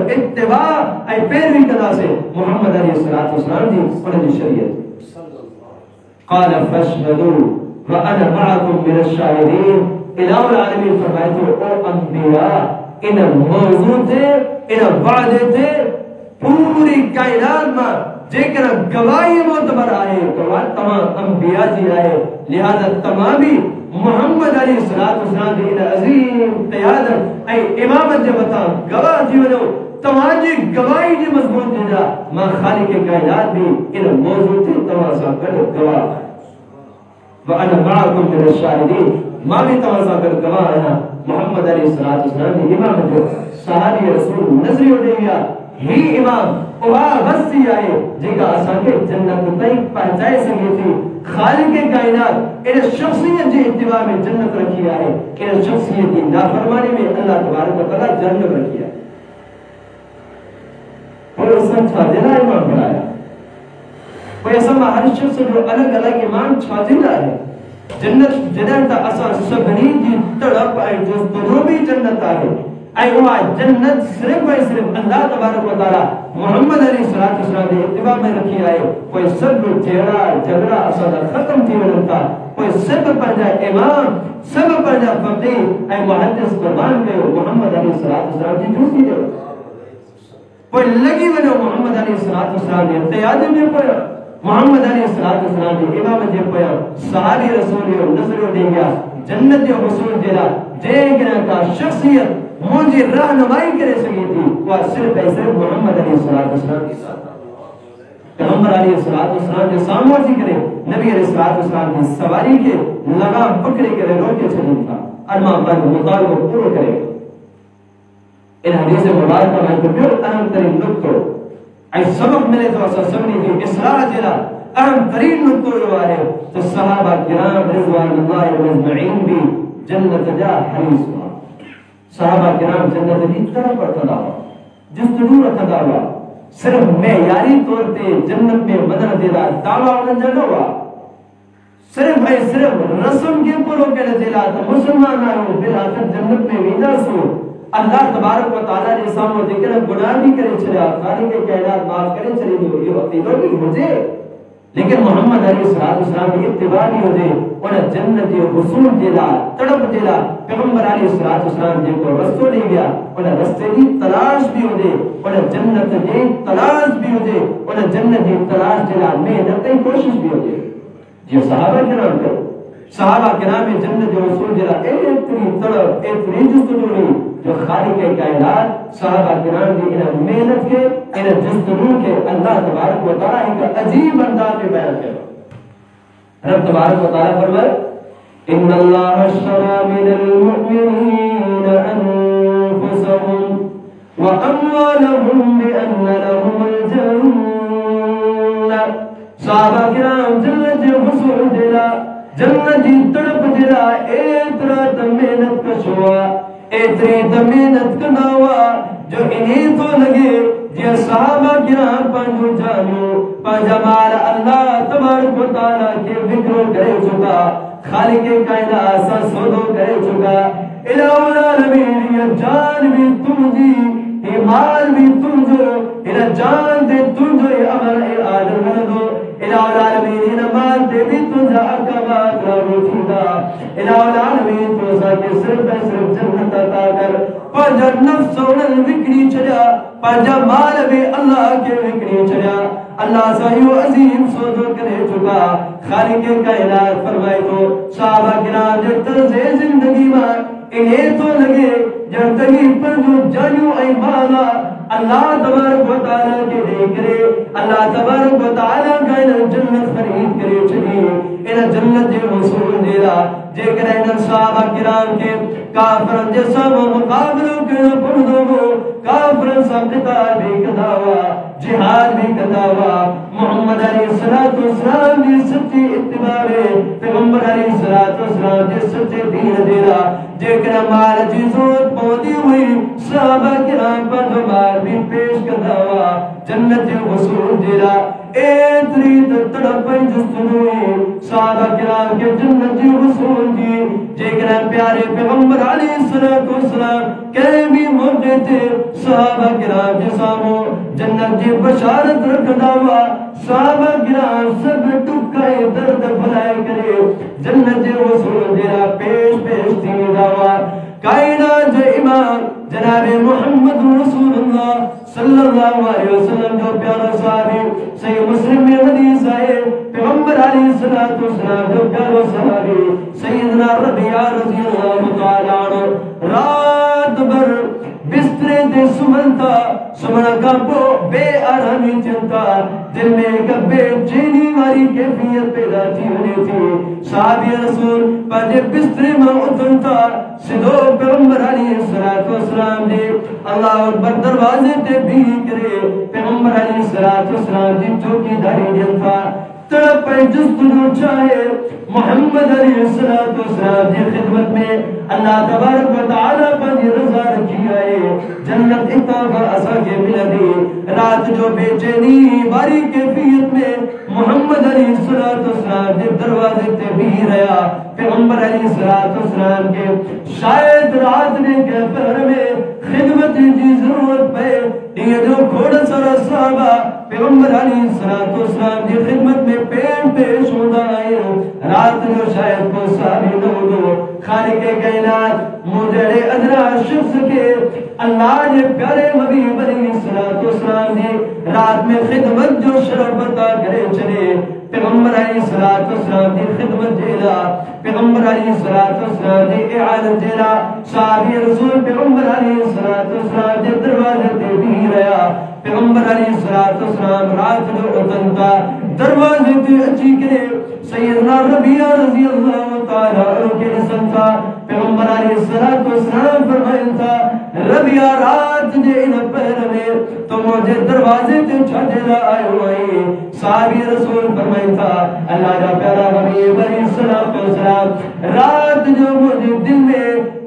اتباع ای پیروی کدا سے محمد علیہ السلام دی پڑھو شریعت قال فاشهدوا وانا معكم من الشاهدين الہ العالمین فرمائے تو او انبیاء انہ موضوع تھے انہ وعدے تھے پوری کائنات میں جیکر گواہی معتبر آئے تمام انبیاء جی آئے لہذا تمامی محمد علیہ السلام دی انہ عظیم قیادت اے امامت جب بتا گواہ جی ونو تماجی گواہی جی مضبوط دینا ماں خالق کائنات بھی انہ موضوع تھے تماسا کر گواہ وَأَنَا مَعَكُمْ مِنَ الشَّاهِدِينَ ماں بھی تماسا کر گواہ ہے محمد علیہ السلام دی امامت جو صحابی رسول نظری ہو دیا ہی امام اوہا غصی آئے جگہ آسان کے جنت تک پہنچائے سنگی تھی خالق کائنات انہیں شخصیت جی اتباع میں جنت رکھی آئے انہیں شخصیت کی نافرمانی میں اللہ تبارک و تعالیٰ جنت رکھی آئے اور اس نے چھاجلہ امام بنایا کوئی ایسا ہر شخص جو الگ الگ امام چھاجلہ ہے جنت جنت اساس سبنی جی تڑپ آئے جو بھی جنت آئے اے وہ جنت صرف و صرف اللہ تبارک و تعالی محمد علیہ السلام کے اتباع میں رکھی آئے کوئی سب جھیڑا جھگڑا اصل ختم تھی ونتا کوئی سب پر جائے امام سب پر جائے فقیر اے محدث قربان کے محمد علیہ السلام کی جھوٹی دے کوئی لگی ونو محمد علیہ السلام نے قیادت میں پڑا محمد علیہ السلام نے امامت میں پڑا صحابی رسول نظر دے گیا جنت حصول دیلا دیکھنا کا شخصیت مجھے رہنمائی کرے سکی تھی وہ صرف صرف محمد علیہ السلام کے ساتھ پیغمبر علیہ السلام کے سامنے کرے نبی علیہ السلام کی سواری کے لگام پکڑے کرے روکے چلیں تھا ارما پر مطالبہ پورا کرے ان حدیث مبارکہ میں تو پھر اہم ترین نکتو ای سبق ملے تو اسا سمنی کی اسراء جلا اہم ترین نکتو جو آئے تو صحابہ کرام رضوان اللہ مجمعین بھی جنت جا حریص ہوا صحابہ کرام جنت بھی طرح پر تداوا جس ضرورت تداوا صرف میں یاری طور تے جنت میں مدر دیلا دعویٰ انہوں جنوا صرف رسم کے پرو کے نزیلا تو مسلمان آئے بلآخر جنت میں ویدہ سو اللہ تبارک و تعالیٰ نے سامنے دیکھنا گناہ بھی کرے چلے خالی کے کائنات معاف کرے چلے جو یہ وقتی لوگ بھی مجھے لیکن محمد علیہ السلام کی اتباع بھی ہو جائے انہیں جنت حصول دیلا تڑپ دیلا پیغمبر علیہ السلام جن کو رستو لے گیا انہیں رستے کی تلاش بھی ہو جائے انہیں جنت کی تلاش بھی ہو جائے انہیں جنت کی تلاش دیلا محنت کی کوشش بھی ہو جائے یہ صحابہ کرام کرو صحابہ کرام میں جنت حصول دیلا اتنی تڑپ اتنی جستجوری جو خالق کائنات صحابہ کرام کی انہیں محنت کے انہیں جستجو کے اللہ تبارک و تعالیٰ ایک عجیب انداز میں بیان کرو رب تبارک و تعالیٰ فرمائے ان اللہ اشترى من المؤمنین انفسهم واموالهم بان لهم الجنہ صحابہ کرام جنت حصول دیلا جنت تڑپ دیلا اتنا محنت کشوا اتنی محنت کرنا جو انہیں تو لگے جی صحابہ کرام پنجو جانو پنجمال اللہ تبارک و تعالیٰ کے فکروں کرے چکا خالق کائنات سا سودوں کرے چکا الہ العالمین یہ جان بھی تم جی یہ مال بھی تم جو الہ جان دے تم جو یہ عمل اے آدم بندو الہ العالمین مال دے بھی تجھا اکبات روٹی دا الہ العالمین تو سا کے صرف جنت عطا کر پنجا نفس سوڑن وکری چڑیا پنجا مال بھی اللہ کے وکری چڑیا اللہ سایو عظیم سودو کرے چکا خالق کائنات فرمائے تو صحابہ کرام جب طرز زندگی میں انہیں تو لگے جب تگی پر جو جانیو اے مالا اللہ تبارک و تعالیٰ کے لئے کرے اللہ تبارک و تعالیٰ کا انہیں جنت خرید کرے چلی انہیں جنت دے حصول دیلا جے کرے انہیں صحابہ کرام کے کافران جیسا مقابلوں کے پردوں کو کافران سا قتال بھی کداوا جہاد بھی کداوا محمد علیہ السلام کی سچی اتباع پیغمبر علیہ السلام کی سچے دین دیلا جے کرے مال چیزوں پہنچی ہوئی صحابہ کرام پر مال بھی پیش کداوا جنت حصول دیلا اتنی تڑپ جستنوئی صحابہ کرام کے جنت حصول دی جے کرے پیارے پیغمبر علیہ السلام کہے بھی موقع تھے صحابہ کرام جسامو جنت جی بشارت رکھنا ہوا صحابہ کرام سب ٹکائے درد بھلائے کرے جنت جی حصول دیرا پیش تھی دعویٰ کائنات جو امام جناب محمد رسول اللہ صلی اللہ علیہ وسلم جو پیارا صحابی صحیح مسلم میں حدیث آئے پیغمبر علیہ السلام جو پیارا صحابی سیدنا ربیعہ رضی اللہ تعالیٰ عنہ رات بھر بسترے دے سمنتا سمنا کا بے آرامی چنتا دل میں ایک بے چینی والی کیفیت پیدا تھی ہونے تھی صحابی رسول پاجے بسترے میں اتنتا سدو پیغمبر علیہ السلام نے اللہ اکبر دروازے تے بھی کرے پیغمبر علیہ السلام دی چوکی داری جنتا تڑپ جستجو چاہے محمد علیہ السلام کی خدمت میں اللہ تبارک و تعالیٰ پر رضا رکھی آئے جنت اتابہ اسا کے ملدی رات جو بے چینی باری کیفیت میں محمد علیہ السلام کے دروازے تے بھی رہا پیغمبر علیہ السلام کے شاید رات نے کے پر میں خدمت کی ضرورت پہ یہ جو کھوڑا سارا صحابہ پیغمبر علیہ السلام کی خدمت میں پیش ہوتا ہے رات جو شاید کو صحابی نو خالق کائنات مجھے ادرا شخص کے اللہ نے پیارے حبیب علیہ السلام نے رات میں خدمت جو شرف عطا کرے چلے پیغمبر علیہ السلام دی خدمت جیلا پیغمبر علیہ السلام دی اعانت جیلا صحابی رسول پیغمبر علیہ السلام دی دروازے تے بھی رہا پیغمبر علیہ السلام رات جو اتنتا دروازے تے اچھی کرے سیدنا ربیعہ رضی اللہ تعالیٰ عنہ کے رسل تھا پیغمبر علیہ السلام فرمائن تھا ربیعہ رات جے ان پہر میں تو مجھے دروازے تے چھجلا آئے ہوئے صحابی رسول فرمائن تھا اللہ جا پیارا حبیب علیہ السلام رات جو مجھے دل میں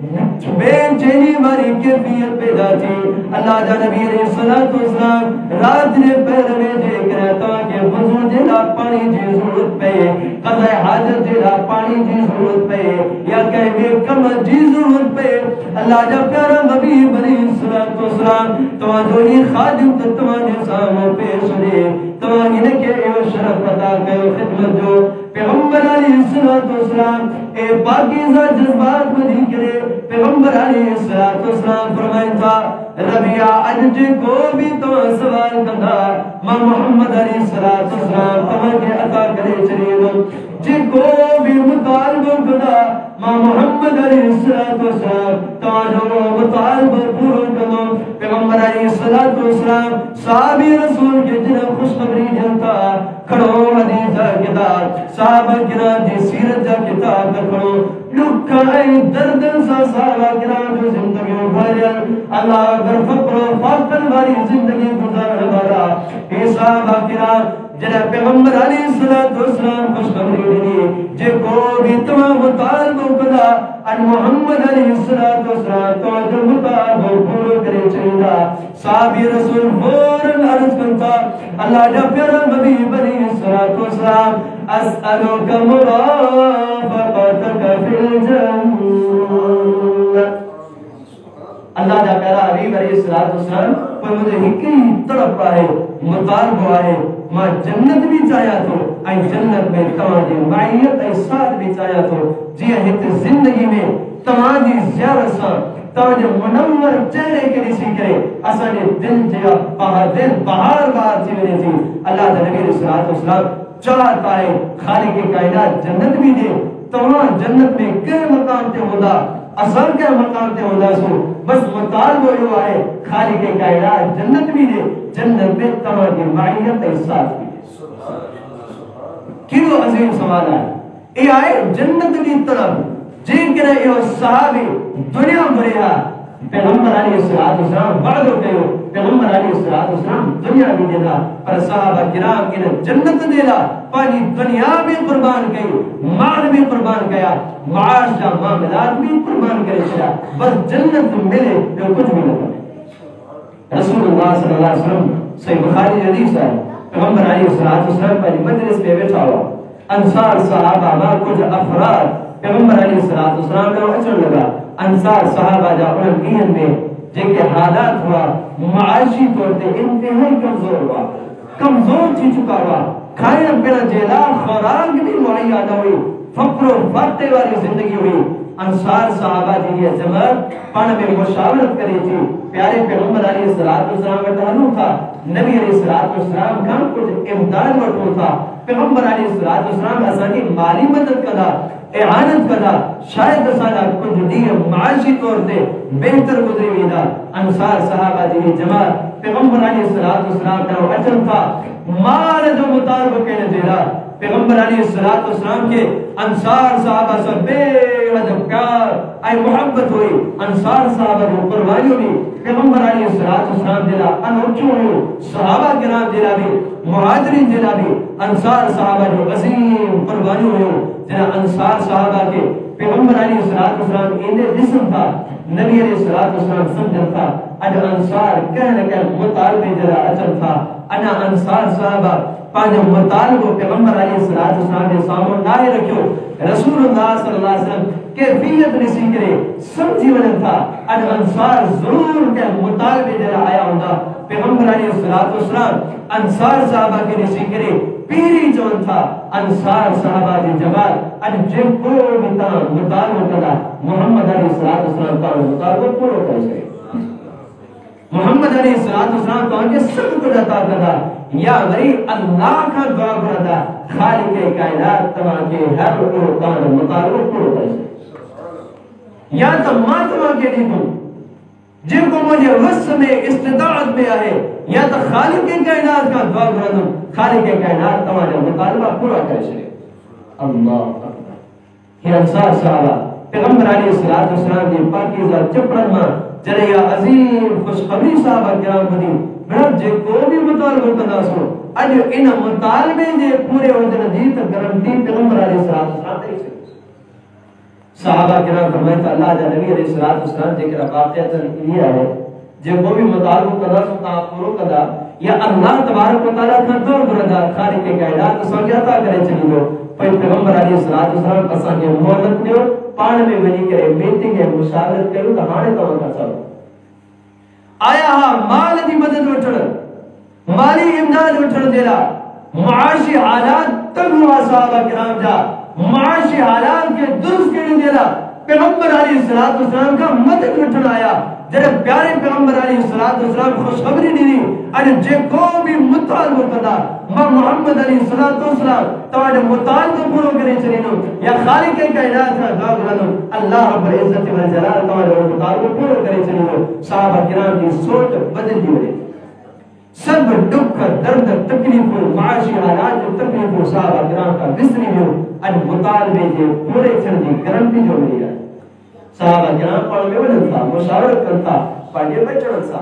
بے چینی ماری کیفیت پیدا تھی اللہ جا نبی علیہ السلام رات نے پہر میں دیکھ رہتا کہ وضو جیلا پانی جی ضرورت پہ قضاء حاجت جیلا پانی جی ضرورت پہ یا کہے کم جی ضرورت پہ اللہ جا پیارا حبیب علیہ السلام تو جو یہ خادم تمہارے سامنے پیش دے تو انہیں کہ ایو شرف عطا کرو خدمت جو پیغمبر علیہ السلام اے پاکیزہ جذبات بدی کرے پیغمبر علیہ السلام فرمائن تھا ربیعہ اج کو بھی تو سوال کرنا ماں محمد علیہ السلام تمہیں عطا کرے چلیے جی کو بھی مطالبہ کرنا ماں محمد علیہ السلام تمہیں مطالبہ پورا کرنا پیغمبر علیہ السلام صحابی رسول کے جنب خوشخبری جنتا کھڑو حدیث کتاب صحابہ کرام جی سیرت جا کتاب کھڑو لکھائی دردن سا صحابہ کرام جو زندگی بھرل اللہ اگر فقر و فاقل والی زندگی گزار والا اے صحابہ کرام جناب پیغمبر علیہ السلام خوشخبری دینی جے کو بھی تمام مطالبہ کدا ان محمد علیہ السلام تو مطالبہ پورو کرے چاہیدہ صحابی رسول فوراً عرض کرتا اللہ جا پیارا حبیب علیہ السلام اسألوک مرافقتک فی الجنہ اللہ جا پیارا حبیب علیہ السلام پر مجھے ہکی طرف آئے مطالبہ آئے ماں جنت بھی چاہیا تو آئی جنت میں تمہاری معیت آئی ساتھ بھی چاہیا تو جی ہت زندگی میں تمہاری زیارت سا تمہاری منور چہرے کے لیے کرے اسانے دل جیا دل بہار بہار چی میں تھی اللہ تعالی نبی صلی اللہ علیہ وسلم چاہتا ہے خالق کائنات جنت بھی دے تمام جنت میں کئی مقام تے ہودا اثر کے مقام تے ہودا سو بس مطالبہ یہ ہے خالق کائنات جنت بھی دے جنت میں تمہاری معیت احساس بھی دے کیوں عظیم سوال ہے اے آئے جنت بھی طرف جن کے لئے صحابی دنیا مریا پیغمبر علیہ السلام وعدو کہو پیغمبر علیہ السلام دنیا بھی دینا پر صحابہ کرام انہیں جنت دینا پانی دنیا بھی قربان کہو مال بھی قربان کیا معاش جا معاملات بھی قربان کرے چلا بس جنت ملے جو کچھ بھی نہ رسول اللہ صلی اللہ علیہ وسلم صحیح بخاری حدیث ہے پیغمبر علیہ السلام پر مجلس پہ بیٹھا ہوا انصار صحابہ ما کچھ افراد پیغمبر علیہ السلام نے اچھا لگا انصار صحابہ جا انہیں میں جن کے حالات ہوا معاشی طور پہ انتہائی کمزور ہوا کمزور تھی چکا ہوا کھانا پینا جیلا خوراک بھی معیّن ہوئی فقر و فاقے والی زندگی ہوئی انصار صحابہ جی یہ جماعت پانا میں مشاورت کری تھی پیارے پیغمبر علیہ السلام کا تحلو تھا نبی علیہ السلام کا کچھ امداد وٹو تھا پیغمبر علیہ السلام اسانی مالی مدد کدا اعانت کدا شاید اسانا کچھ دیر معاشی طور پہ بہتر گزری ویدہ انصار صحابہ جی جماعت پیغمبر علیہ السلام کا وچن تھا مال جو مطالبہ کہنے دیرا پیغمبر علیہ السلام کے انصار صحابہ سے بے عدب کار آئی محبت ہوئی انصار صحابہ جو قربانی ہوئی پیغمبر علیہ السلام دیلا انوچو ہوئی صحابہ کرام دیلا بھی مہاجرین دیلا بھی انصار صحابہ جو عظیم قربانی ہوئی جنہا انصار صحابہ کے پیغمبر علیہ السلام انہیں جسم تھا نبی علیہ السلام سمجھن تھا اج انصار کہنے کہ مطالبے جرا اچھل تھا انا انصار صحابہ پانچ مطالبہ پیغمبر علیہ السلام کے سامنے نائے رکھو رسول اللہ صلی اللہ علیہ وسلم کیفیت نسی کرے سمجھی ونن تھا اج انصار ضرور کے مطالبے جرا آیا ہوندہ پیغمبر علیہ السلام انصار صحابہ کے نسی کرے پیری جون تھا انصار صحابہ کی جماعت اج جن کو مطالبہ کرا محمد علیہ السلام کا مطالبہ پورا کر سکے محمد علیہ السلام تو آنکہ سب کو جاتا کرا یا وری اللہ کا دعا کرتا خالق کائنات تمام کے ہر کان مطالبہ پورا کرے یا تو ماتما کے دی تم جن کو مجھے وس میں استطاعت میں آئے یا تو خالق کائنات کا دعا کرتا خالق کائنات تمام مطالبہ پورا کرے اللہ اکبر یہ انصار صحابہ پیغمبر علیہ السلام دی پاکیزہ چپڑن ماں جرے یا عظیم خوشخبری صحابہ کرام بنی برد جے کو بھی مطالبہ کرنا سو اج ان مطالبے جے پورے ہوجن جیت گارنٹی پیغمبر علیہ السلام دے صحابہ کرام فرمائے اللہ جا نبی علیہ السلام جے کرا واقعہ یہ ہے جے کو بھی مطالبہ کرنا سو تا پورو کدا یا اللہ تبارک و تعالی کا دور بردا خالق کائنات سوجاتا کرے چلی جو پیغمبر علیہ السلام اساں کے مہلت دیو پان میں ونی کرے میٹنگ ہے مشاورت کرو تو ہانے تو کا سب آیا ہاں مال دی مدد وٹھڑ مالی امداد وٹھڑ دیلا معاشی حالات تنگ ہوا صحابہ کرام جا معاشی حالات کے درست کرنے دیلا پیغمبر علیہ السلام کا مدد وٹھڑ آیا جب پیارے پیغمبر علیہ السلام خوشخبری دی ان جے کو بھی مطالبہ کردا ماں محمد علیہ السلام تواڈے مطالبہ پورا کرے چلینو یا خالق کائنات کا دعا کرو اللہ رب العزت والجلال تواڈے مطالبہ پورا کرے چلینو صحابہ کرام کی سوچ بدل دی وے سب دکھ درد تکلیف معاشی حالات تکلیف صحابہ کرام کا بسری ہو ان مطالبے کے پورے چن دی گارنٹی جو ملی ہے صحابہ کرام پڑھ میں ونن تھا مشاورت کرتا پڑھے بچڑن سا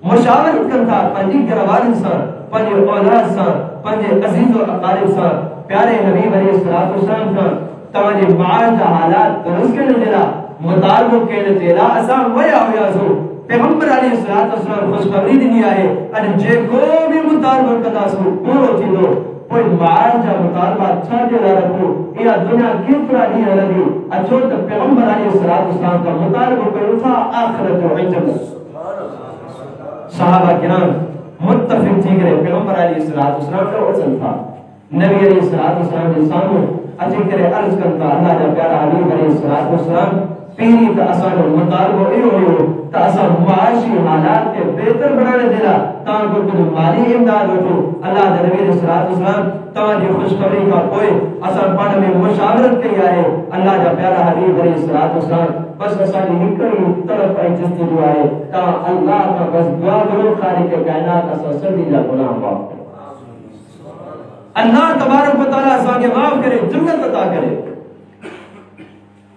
مشاورت کرتا پنجی گروان سا پنجی اولاد سا پنجی عزیز و اقارب سا پیارے حبیب علیہ السلام سا تمہاری معاش حالات درست کرنے دیلا مطالبہ کہنے دیلا اسا ویا ہویا سو پیغمبر علیہ السلام خوشخبری دینی آئے ان جے کو بھی مطالبہ کرتا سو پورو تھی دو کوئی معاش مطالبہ اچھا دیلا رکھو یا دنیا کتنا نہیں لگی اچھو تو پیغمبر علیہ السلام کا مطالبہ کرو تھا آخرت و عجب صحابہ کرام متفق تھی کرے پیغمبر علیہ السلام کا وصل تھا نبی علیہ السلام کے سامنے اچھے کرے عرض کرتا اللہ جا پیارا حبیب علیہ السلام پیری تا اسان مطالبہ ایو تا اسان معاشی حالات کے بہتر بنانے دیلا تاں کو کچھ مالی امداد ہوتو اللہ جا نبی علیہ السلام تمہاری خوشخبری کا کوئی اسان پانا میں مشاورت کی آئے اللہ جا پیارا حبیب علیہ السلام بس اسانی نکری طرف آئی جستی جو آئے تا اللہ کا بس دعا کرو خالق کائنات اسا سردی جا گناہ معاف اللہ تبارک و تعالیٰ اسا کے معاف کرے جنت عطا کرے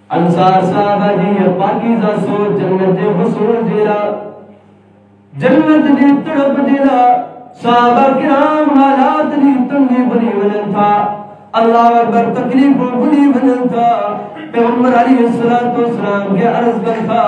انصار صحابہ جی پاکیزہ سوچ جنت حصول دیلا جنت دی تڑپ دیلا صحابہ کرام حالات دی تنگی بنی ونن تھا اللہ اکبر تکلیف بنی ونن تھا پیغمبر علیہ السلام کے عرض کرتا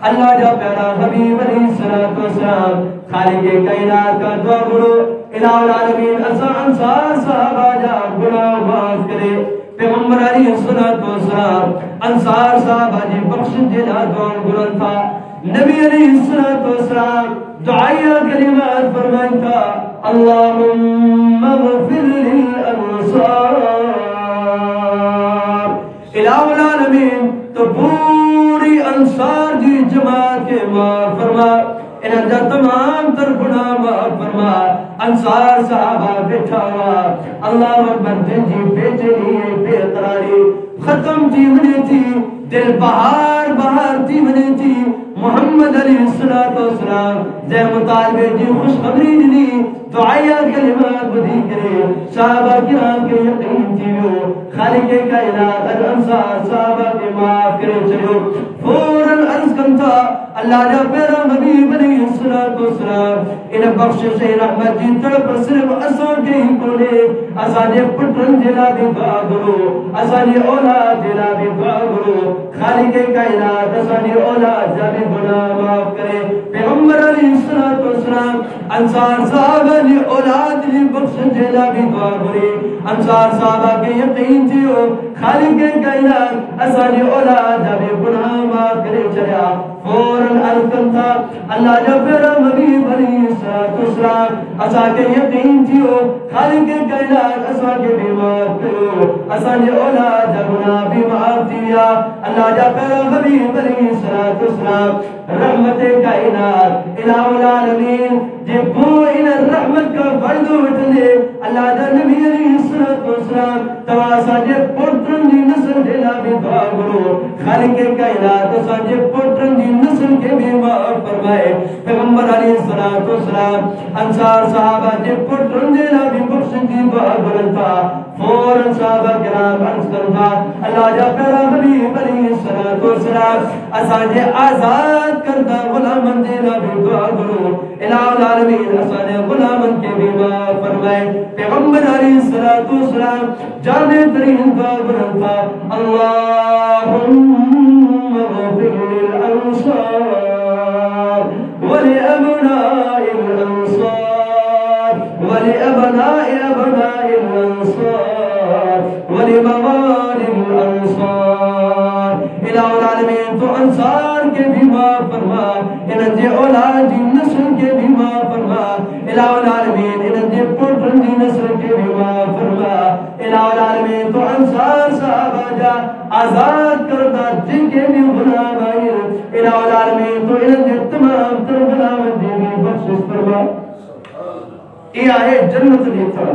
اللہ جا پیارا حبیب علیہ السلام خالق کائنات کا دعا کرو الہ العالمین انصار صحابہ جا گناہ معاف کرے پیغمبر علیہ السلام انصار صحابہ جی بخش دینا دعا گرن تھا نبی علیہ السلام دعائیہ کلمات فرمائن تھا اللہم اغفر للانصار الہ العالمین تو پوری انصار جی جماعت کے معاف فرما انہاں جا تمام تر گناہ معاف فرما انصار صحابہ بیٹھا ہوا اللہ اکبر دل جی بیٹھے لیے بے قراری ختم تھی بنے تھی دل بہار بہار تھی بنے تھی محمد علیہ السلام زی مطالبے جی خوشخبری دنی دعائیہ کلمات بدھی کرے صحابہ کرام کے یقین تھی وہ خالق کائنات الانصار صحابہ کے معاف کرے چلو فوراً عرض کرتا اللہ جا پیرا حبیب علیہ السلام انہیں بخشش رحمت جی تڑپ صرف اسان کے ہی کولے اسانے پٹرن جلا بھی دعا کرو اسانے اولاد جلا بھی دعا کرو خالق کائنات اسانے اولاد جا بھی گناہ معاف کرے پیغمبر علیہ السلام انصار صحابہ نے اولاد نے بخشش جلا بھی دعا کرے انصار صحابہ کے یقین تھی ہو خالق کائنات اسانے اولاد جا بھی گناہ معاف کرے چلیا فوراً عرض کرتا اللہ جب پیرا حبیب علیہ السلام اسا کے یقین تھیو خالق کائنات اسا کے بیمار کرو اسا نے اولاد گناہ بھی معاف دیا اللہ جب پیرا حبیب علیہ السلام رحمت کائنات الہ العالمین جب وہ ان رحمت کا فرد اٹھنے اللہ جب نبی علیہ السلام تواسا جب پوٹرن دی نسل دینا بھی دعا کرو خالق کائنات اسا جب پوٹرن دی نسل کے بھی معاف فرمائے پیغمبر علیہ السلام انصار صحابہ جب پوٹرن دینا بھی بخش دی دعا کرتا فوراً صحابہ کرام عرض کرتا اللہ جا پیرا حبیب علیہ السلام اسانے آزاد کرتا غلامن دینا بھی دعا کرو الہ العالمین اسانے غلامن کے بھی معاف فرمائے پیغمبر علیہ السلام جامع ترین دعا کرتا اللہم اغفر للانصار ولأبناء الانصار ولأبناء أبناء الانصار ولموال الانصار الہ العالمین تو انصار کے بھی معاف فرما انہاں دے اولاد دی نسل کے بھی معاف فرما الہ العالمین انہاں دے پوٹرن دی نسل کے بھی معاف فرما الہ العالمین تو انصار صحابہ جا آزاد کرتا جن کے بھی غلام آئے الہ العالمین تو انہاں دے تمام تر غلام دے بھی بخشش فرما یہ آئے جنت دیتا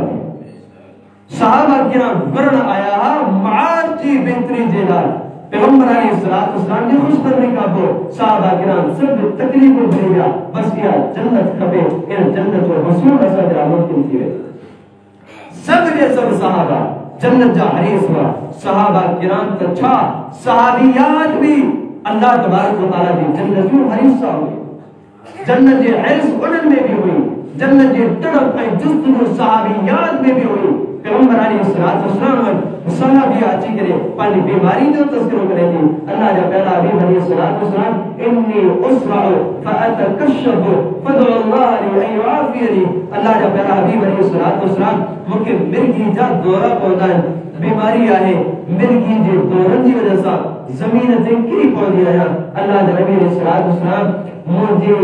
صحابہ کرام برن آیا معاد کی بہتری جیلال پیغمبر علیہ السلام نے خوش کرنے کا بو صحابہ کرام سب تکلیف کو بھرے گا بس یہ جنت کبے ان جنت و حسول ایسا جا ممکن کیے سب یہ سب صحابہ جنت جا حریص ہوا صحابہ کرام تچھا صحابیات بھی اللہ تبارک و تعالیٰ دی جنت جو حریصہ ہوئی جنت جی حرص انن میں بھی ہوئی جنت جی تڑپ ہے جستجو صحابیات میں بھی ہوئی پیغمبر علیہ السلام صحابی آچی کرے پانی بیماری جو تذکروں کرے تھی اللہ جا پہلا حبیب علیہ السلام انی اسرع فاتکشف فدعو اللہ لی ان یعافیری اللہ جا پہلا حبیب علیہ السلام مکہ مرگی جا دورہ پہنچا ہے بیماری آئے مرگی جی دورن جی وجہ سا زمین تنکری پہنچ گیا اللہ جا نبی علیہ السلام مجھے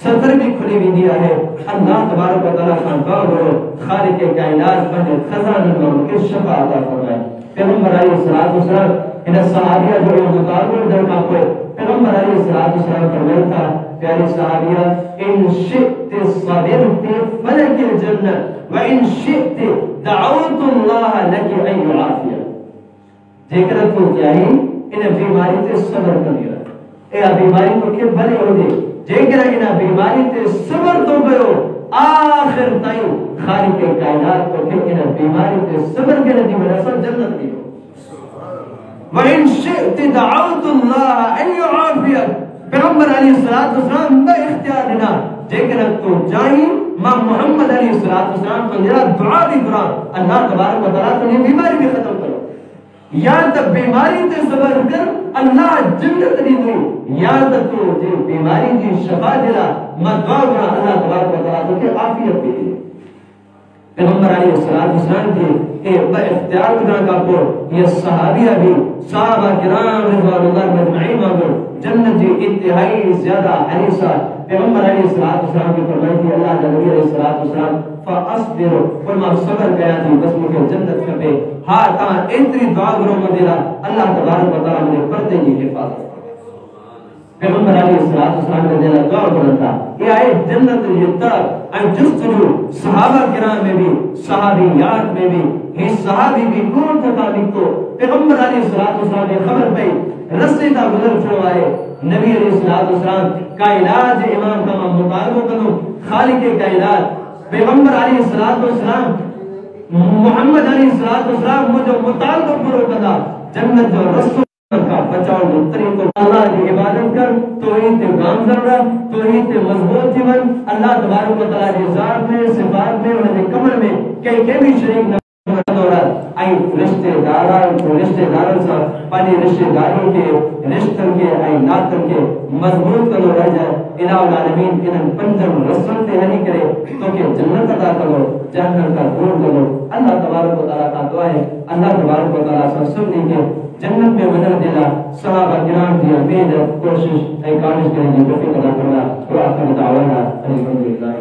صدر بھی کھلی بھی دیا ہے اللہ تبارک و تعالیٰ کا دعا کرو خالق کائنات بنے خزانہ نور کے شفا عطا فرمائے پیغمبر علیہ السلام انہیں صحابیہ جو مطابق در کا کوئی پیغمبر علیہ السلام فرمائے تھا پیاری صحابیہ ان شئت صبرت فلک الجنہ وان شئت دعوت اللہ لکی ان یعافیہ جیکر تو چاہی انہیں بیماری تے صبر کر دیا اے بیماری کو کہ بھلے ہو دے جیکر انہا بیماری تے صبر تو گئو آخر تائیں خالق کائنات کو کہ انہا بیماری تے صبر کے نتیجے میں سب جنت دیو وَإِن شِئْتِ دَعَوْتُ اللَّهَ أَن يُعَافِيَكَ پیغمبر علیہ السلام با اختیار دینا جیکر تو جائیں ماں محمد علیہ السلام کو جرا دعا بھی کرا اللہ تبارک و تعالیٰ تو بیماری بھی ختم کرو یا تک بیماری تے صبر کر اللہ جنت دی دی یا تک تو جی بیماری دی شفا دینا میں دعا کرا اللہ تبارک و تعالیٰ تو کہ عافیت دی پیغمبر علیہ السلام کی با اختیار کرنا کا کو یہ صحابیہ بھی صحابہ کرام رضوان اللہ مجمعین مانگو جنت جی انتہائی زیادہ حریصہ پیغمبر علیہ السلام کی فرمائی تھی اللہ نبی علیہ السلام فاصبر فرما صبر گیا تھی بس مجھے جنت کبے ہاں کہاں انتری دعا کرو مدیرہ اللہ تبارک و تعالیٰ مجھے پردے جی حفاظت پیغمبر علیہ السلام نے دینا دعا کرتا یہ آئے جنت یہ طرف ان جستجو صحابہ کرام میں بھی صحابیات میں بھی یہ صحابی بھی کون تھا تو پیغمبر علیہ السلام نے خبر پئی رسے کا گزر چھوڑ آئے نبی علیہ السلام کائنات امام کا مطالبہ کرو خالق کائنات پیغمبر علیہ السلام محمد علیہ السلام مجھے مطالبہ کرو کدا جنت جو رسول کا بچاؤ جو طریقوں اللہ کی عبادت کر توحید تے کام ضرورت توحید تے مضبوط جیون اللہ تبارک و تعالیٰ کی ذات میں صفات میں انہیں کمر میں کئی بھی شریک نہ دورت آئی رشتے داران سا پانی رشتے داروں کے رشتن کے آئی ناتن کے مضبوط کرو رہ جائے الہ العالمین انہاں پنجم رسول تے ہنی کرے تو کہ جنت عطا کرو جہنم کا دور کرو اللہ تبارک و تعالیٰ کا دعا ہے اللہ تبارک و تعالیٰ سب سننے کے جنت میں مدد دینا صحابہ کرام کی امید کوشش کاوش کریں گے توفیق عطا فرما وآخر دعوانا الحمدللہ